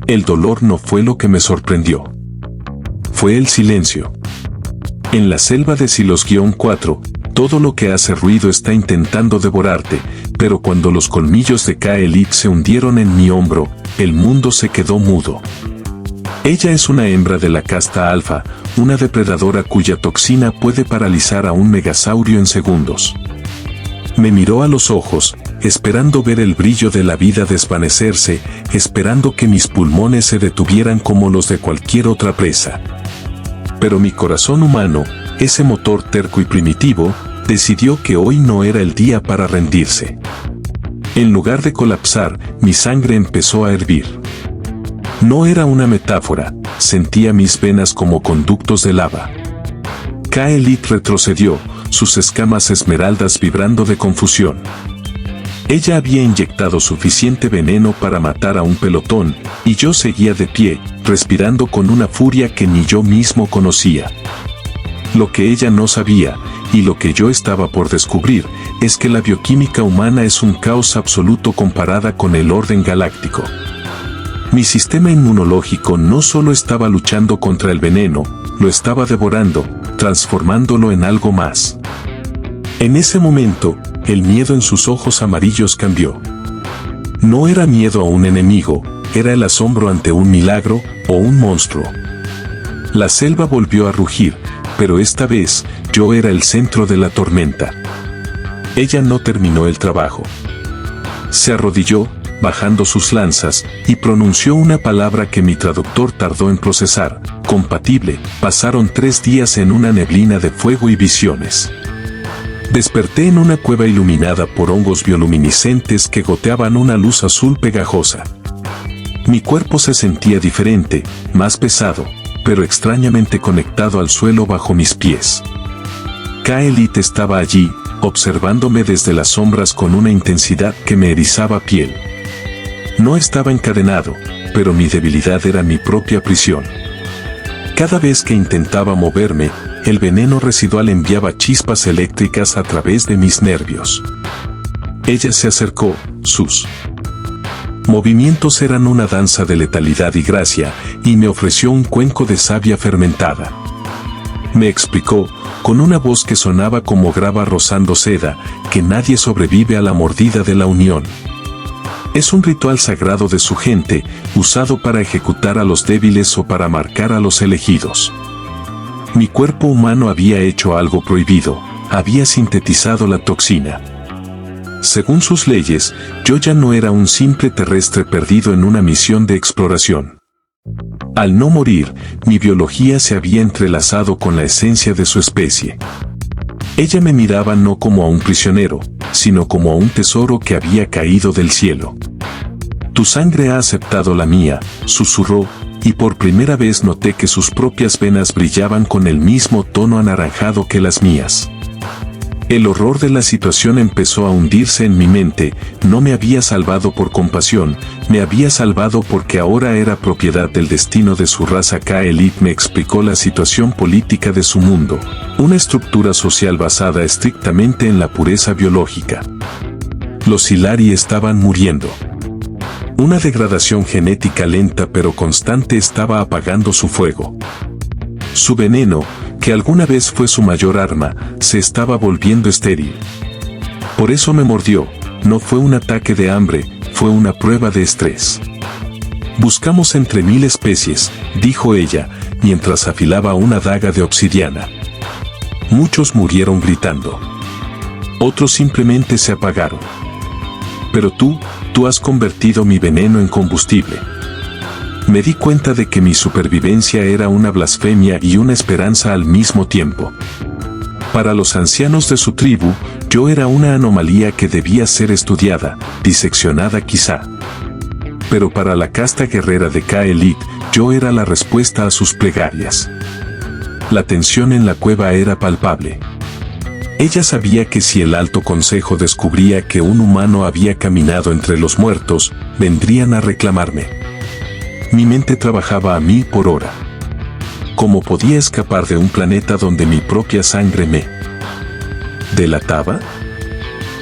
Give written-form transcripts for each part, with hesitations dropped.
El dolor no fue lo que me sorprendió. Fue el silencio. En la selva de Silos-4, todo lo que hace ruido está intentando devorarte, pero cuando los colmillos de Kaelit se hundieron en mi hombro, el mundo se quedó mudo. Ella es una hembra de la casta alfa, una depredadora cuya toxina puede paralizar a un megasaurio en segundos. Me miró a los ojos, esperando ver el brillo de la vida desvanecerse, esperando que mis pulmones se detuvieran como los de cualquier otra presa. Pero mi corazón humano, ese motor terco y primitivo, decidió que hoy no era el día para rendirse. En lugar de colapsar, mi sangre empezó a hervir. No era una metáfora, sentía mis venas como conductos de lava. Kaelit retrocedió, sus escamas esmeraldas vibrando de confusión. Ella había inyectado suficiente veneno para matar a un pelotón, y yo seguía de pie, respirando con una furia que ni yo mismo conocía. Lo que ella no sabía, y lo que yo estaba por descubrir, es que la bioquímica humana es un caos absoluto comparada con el orden galáctico. Mi sistema inmunológico no solo estaba luchando contra el veneno, lo estaba devorando, transformándolo en algo más. En ese momento, el miedo en sus ojos amarillos cambió. No era miedo a un enemigo, era el asombro ante un milagro o un monstruo. La selva volvió a rugir, pero esta vez, yo era el centro de la tormenta. Ella no terminó el trabajo. Se arrodilló, bajando sus lanzas, y pronunció una palabra que mi traductor tardó en procesar: compatible. Pasaron 3 días en una neblina de fuego y visiones. Desperté en una cueva iluminada por hongos bioluminiscentes que goteaban una luz azul pegajosa. Mi cuerpo se sentía diferente, más pesado, pero extrañamente conectado al suelo bajo mis pies. Kaelit estaba allí, observándome desde las sombras con una intensidad que me erizaba piel. No estaba encadenado, pero mi debilidad era mi propia prisión. Cada vez que intentaba moverme, el veneno residual enviaba chispas eléctricas a través de mis nervios. Ella se acercó, sus movimientos eran una danza de letalidad y gracia, y me ofreció un cuenco de savia fermentada. Me explicó, con una voz que sonaba como grava rozando seda, que nadie sobrevive a la mordida de la unión. Es un ritual sagrado de su gente, usado para ejecutar a los débiles o para marcar a los elegidos. Mi cuerpo humano había hecho algo prohibido, había sintetizado la toxina. Según sus leyes, yo ya no era un simple terrestre perdido en una misión de exploración. Al no morir, mi biología se había entrelazado con la esencia de su especie. Ella me miraba no como a un prisionero, sino como a un tesoro que había caído del cielo. Tu sangre ha aceptado la mía, susurró, y por primera vez noté que sus propias venas brillaban con el mismo tono anaranjado que las mías. El horror de la situación empezó a hundirse en mi mente. No me había salvado por compasión, me había salvado porque ahora era propiedad del destino de su raza. Kaelit me explicó la situación política de su mundo, una estructura social basada estrictamente en la pureza biológica. Los Hilari estaban muriendo. Una degradación genética lenta pero constante estaba apagando su fuego. Su veneno, que alguna vez fue su mayor arma, se estaba volviendo estéril. Por eso me mordió. No fue un ataque de hambre, fue una prueba de estrés. Buscamos entre 1000 especies, dijo ella, mientras afilaba una daga de obsidiana. Muchos murieron gritando. Otros simplemente se apagaron. Pero tú has convertido mi veneno en combustible. Me di cuenta de que mi supervivencia era una blasfemia y una esperanza al mismo tiempo. Para los ancianos de su tribu, yo era una anomalía que debía ser estudiada, diseccionada quizá. Pero para la casta guerrera de Kaelit, yo era la respuesta a sus plegarias. La tensión en la cueva era palpable. Ella sabía que si el Alto Consejo descubría que un humano había caminado entre los muertos, vendrían a reclamarme. Mi mente trabajaba a 1000 por hora. ¿Cómo podía escapar de un planeta donde mi propia sangre me delataba?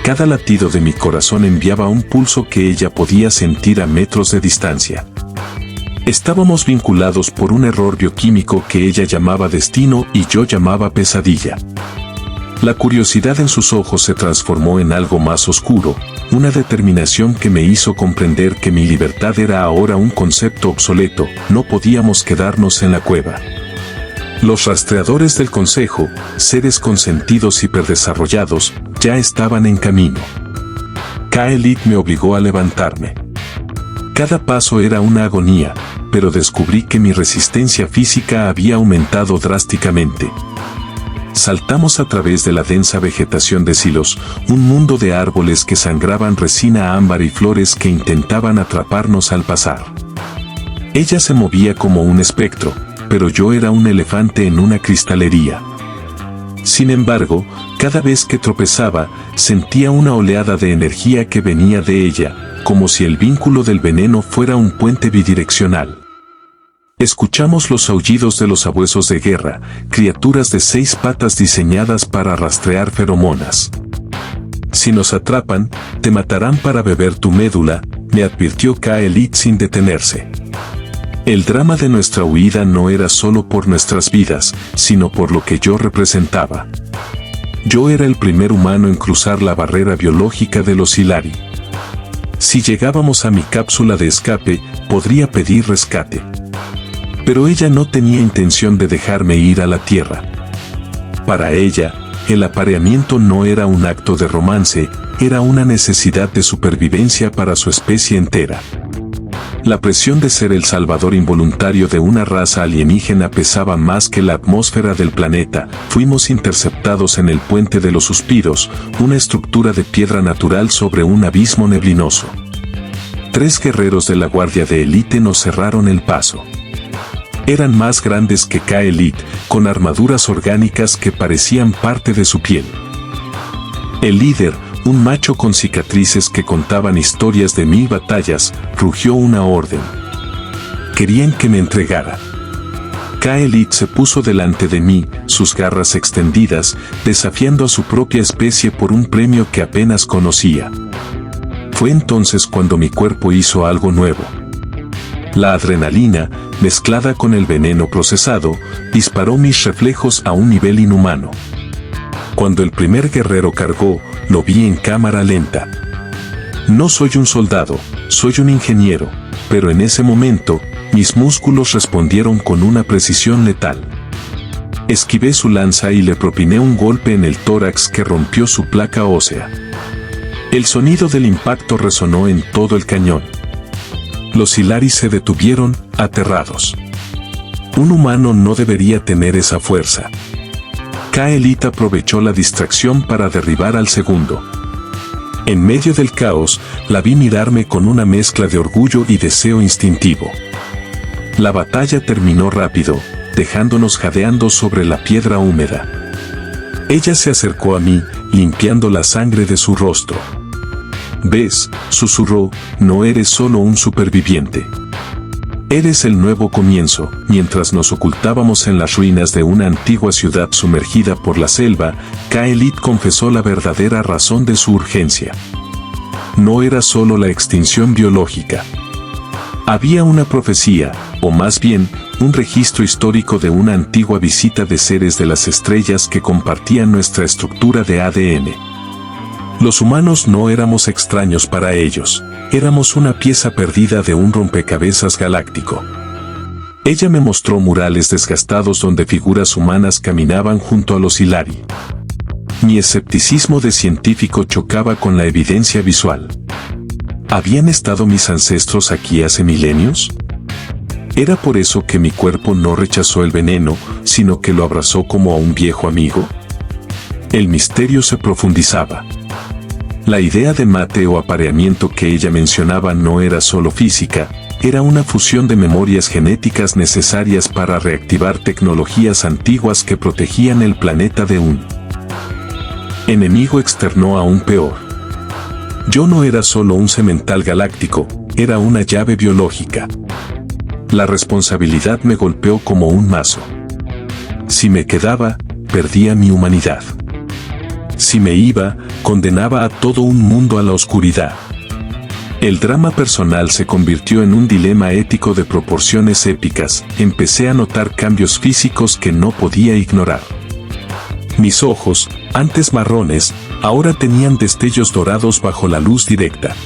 Cada latido de mi corazón enviaba un pulso que ella podía sentir a metros de distancia. Estábamos vinculados por un error bioquímico que ella llamaba destino y yo llamaba pesadilla. La curiosidad en sus ojos se transformó en algo más oscuro, una determinación que me hizo comprender que mi libertad era ahora un concepto obsoleto, no podíamos quedarnos en la cueva. Los rastreadores del consejo, seres consentidos hiperdesarrollados, ya estaban en camino. Kaelit me obligó a levantarme. Cada paso era una agonía, pero descubrí que mi resistencia física había aumentado drásticamente. Saltamos a través de la densa vegetación de silos, un mundo de árboles que sangraban resina ámbar y flores que intentaban atraparnos al pasar. Ella se movía como un espectro, pero yo era un elefante en una cristalería. Sin embargo, cada vez que tropezaba, sentía una oleada de energía que venía de ella, como si el vínculo del veneno fuera un puente bidireccional. Escuchamos los aullidos de los sabuesos de guerra, criaturas de 6 patas diseñadas para rastrear feromonas. Si nos atrapan, te matarán para beber tu médula, me advirtió Kaelit sin detenerse. El drama de nuestra huida no era solo por nuestras vidas, sino por lo que yo representaba. Yo era el primer humano en cruzar la barrera biológica de los Hilari. Si llegábamos a mi cápsula de escape, podría pedir rescate. Pero ella no tenía intención de dejarme ir a la Tierra. Para ella, el apareamiento no era un acto de romance, era una necesidad de supervivencia para su especie entera. La presión de ser el salvador involuntario de una raza alienígena pesaba más que la atmósfera del planeta. Fuimos interceptados en el Puente de los Suspiros, una estructura de piedra natural sobre un abismo neblinoso. 3 guerreros de la Guardia de Élite nos cerraron el paso. Eran más grandes que Kaelit, con armaduras orgánicas que parecían parte de su piel. El líder, un macho con cicatrices que contaban historias de 1000 batallas, rugió una orden. Querían que me entregara. Kaelit se puso delante de mí, sus garras extendidas, desafiando a su propia especie por un premio que apenas conocía. Fue entonces cuando mi cuerpo hizo algo nuevo. La adrenalina, mezclada con el veneno procesado, disparó mis reflejos a un nivel inhumano. Cuando el primer guerrero cargó, lo vi en cámara lenta. No soy un soldado, soy un ingeniero, pero en ese momento, mis músculos respondieron con una precisión letal. Esquivé su lanza y le propiné un golpe en el tórax que rompió su placa ósea. El sonido del impacto resonó en todo el cañón. Los Hilari se detuvieron, aterrados. Un humano no debería tener esa fuerza. Kaelit aprovechó la distracción para derribar al segundo. En medio del caos, la vi mirarme con una mezcla de orgullo y deseo instintivo. La batalla terminó rápido, dejándonos jadeando sobre la piedra húmeda. Ella se acercó a mí, limpiando la sangre de su rostro. «¿Ves?», susurró, «no eres solo un superviviente. Eres el nuevo comienzo». Mientras nos ocultábamos en las ruinas de una antigua ciudad sumergida por la selva, Kaelit confesó la verdadera razón de su urgencia. No era solo la extinción biológica. Había una profecía, o más bien, un registro histórico de una antigua visita de seres de las estrellas que compartían nuestra estructura de ADN. Los humanos no éramos extraños para ellos, éramos una pieza perdida de un rompecabezas galáctico. Ella me mostró murales desgastados donde figuras humanas caminaban junto a los Hilari. Mi escepticismo de científico chocaba con la evidencia visual. ¿Habían estado mis ancestros aquí hace milenios? ¿Era por eso que mi cuerpo no rechazó el veneno, sino que lo abrazó como a un viejo amigo? El misterio se profundizaba. La idea de mate o apareamiento que ella mencionaba no era solo física, era una fusión de memorias genéticas necesarias para reactivar tecnologías antiguas que protegían el planeta de un enemigo externo aún peor. Yo no era solo un semental galáctico, era una llave biológica. La responsabilidad me golpeó como un mazo. Si me quedaba, perdía mi humanidad. Si me iba, condenaba a todo un mundo a la oscuridad. El drama personal se convirtió en un dilema ético de proporciones épicas. Empecé a notar cambios físicos que no podía ignorar. Mis ojos, antes marrones, ahora tenían destellos dorados bajo la luz directa.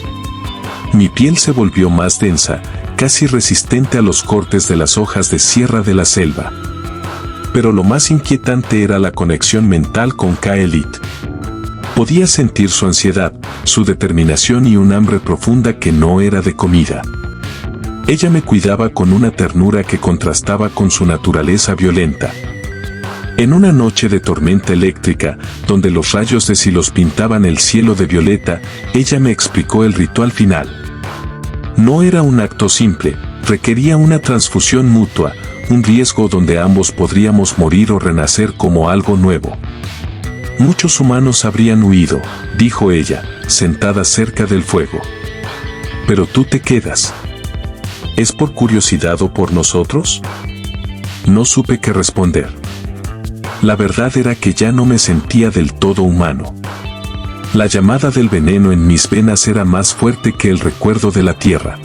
Mi piel se volvió más densa, casi resistente a los cortes de las hojas de sierra de la selva. Pero lo más inquietante era la conexión mental con Kaelit. Podía sentir su ansiedad, su determinación y un hambre profunda que no era de comida. Ella me cuidaba con una ternura que contrastaba con su naturaleza violenta. En una noche de tormenta eléctrica, donde los rayos de Silos pintaban el cielo de violeta, ella me explicó el ritual final. No era un acto simple, requería una transfusión mutua, un riesgo donde ambos podríamos morir o renacer como algo nuevo. Muchos humanos habrían huido, dijo ella, sentada cerca del fuego. Pero tú te quedas. ¿Es por curiosidad o por nosotros? No supe qué responder. La verdad era que ya no me sentía del todo humano. La llamada del veneno en mis venas era más fuerte que el recuerdo de la tierra.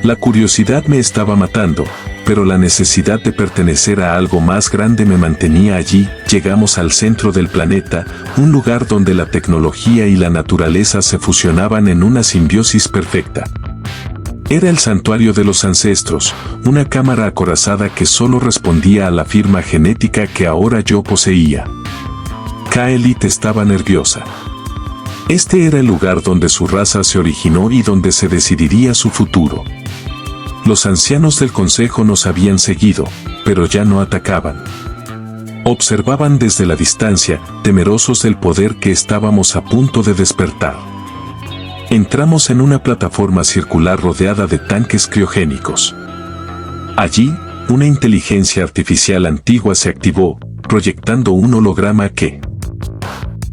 La curiosidad me estaba matando, pero la necesidad de pertenecer a algo más grande me mantenía allí. Llegamos al centro del planeta, un lugar donde la tecnología y la naturaleza se fusionaban en una simbiosis perfecta. Era el santuario de los ancestros, una cámara acorazada que solo respondía a la firma genética que ahora yo poseía. Kaelit estaba nerviosa. Este era el lugar donde su raza se originó y donde se decidiría su futuro. Los ancianos del consejo nos habían seguido, pero ya no atacaban. Observaban desde la distancia, temerosos del poder que estábamos a punto de despertar. Entramos en una plataforma circular rodeada de tanques criogénicos. Allí, una inteligencia artificial antigua se activó, proyectando un holograma que,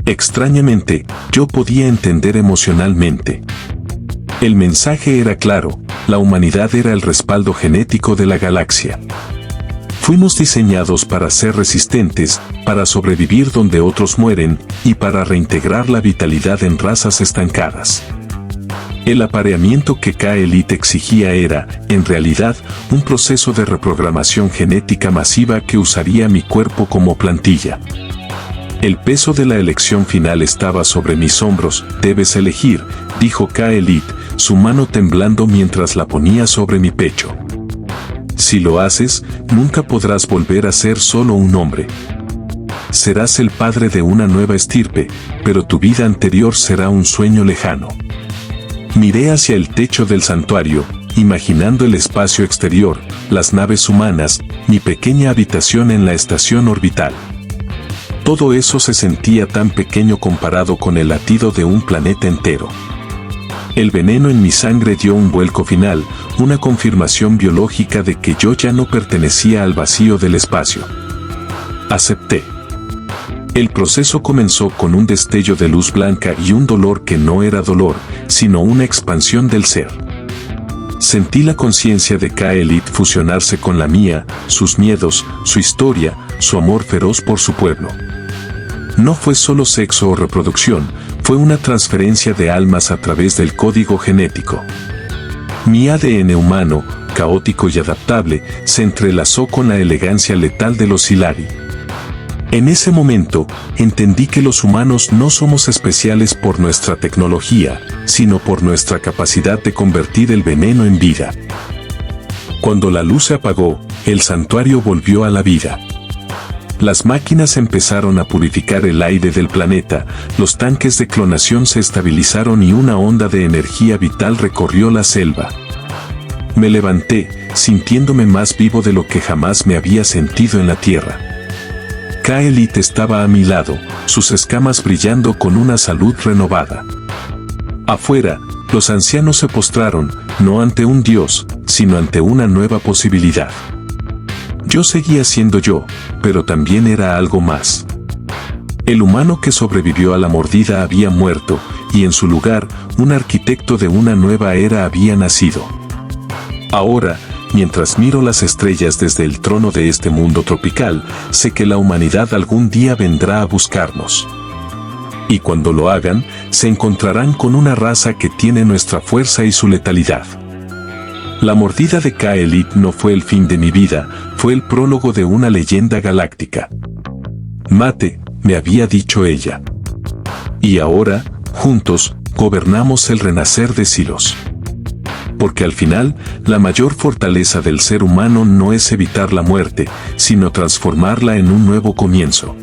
extrañamente, yo podía entender emocionalmente. El mensaje era claro: la humanidad era el respaldo genético de la galaxia. Fuimos diseñados para ser resistentes, para sobrevivir donde otros mueren, y para reintegrar la vitalidad en razas estancadas. El apareamiento que Kaelit exigía era, en realidad, un proceso de reprogramación genética masiva que usaría mi cuerpo como plantilla. El peso de la elección final estaba sobre mis hombros. Debes elegir, dijo Kaelit, su mano temblando mientras la ponía sobre mi pecho. Si lo haces, nunca podrás volver a ser solo un hombre. Serás el padre de una nueva estirpe, pero tu vida anterior será un sueño lejano. Miré hacia el techo del santuario, imaginando el espacio exterior, las naves humanas, mi pequeña habitación en la estación orbital. Todo eso se sentía tan pequeño comparado con el latido de un planeta entero. El veneno en mi sangre dio un vuelco final, una confirmación biológica de que yo ya no pertenecía al vacío del espacio. Acepté. El proceso comenzó con un destello de luz blanca y un dolor que no era dolor, sino una expansión del ser. Sentí la conciencia de Kaelit fusionarse con la mía, sus miedos, su historia, su amor feroz por su pueblo. No fue solo sexo o reproducción, fue una transferencia de almas a través del código genético. Mi ADN humano, caótico y adaptable, se entrelazó con la elegancia letal de los Silari. En ese momento, entendí que los humanos no somos especiales por nuestra tecnología, sino por nuestra capacidad de convertir el veneno en vida. Cuando la luz se apagó, el santuario volvió a la vida. Las máquinas empezaron a purificar el aire del planeta, los tanques de clonación se estabilizaron y una onda de energía vital recorrió la selva. Me levanté, sintiéndome más vivo de lo que jamás me había sentido en la Tierra. Kaelit estaba a mi lado, sus escamas brillando con una salud renovada. Afuera, los ancianos se postraron, no ante un dios, sino ante una nueva posibilidad. Yo seguía siendo yo, pero también era algo más. El humano que sobrevivió a la mordida había muerto, y en su lugar, un arquitecto de una nueva era había nacido. Ahora, mientras miro las estrellas desde el trono de este mundo tropical, sé que la humanidad algún día vendrá a buscarnos. Y cuando lo hagan, se encontrarán con una raza que tiene nuestra fuerza y su letalidad. La mordida de Ka'Elit no fue el fin de mi vida, fue el prólogo de una leyenda galáctica. Mate, me había dicho ella. Y ahora, juntos, gobernamos el renacer de Silos. Porque al final, la mayor fortaleza del ser humano no es evitar la muerte, sino transformarla en un nuevo comienzo.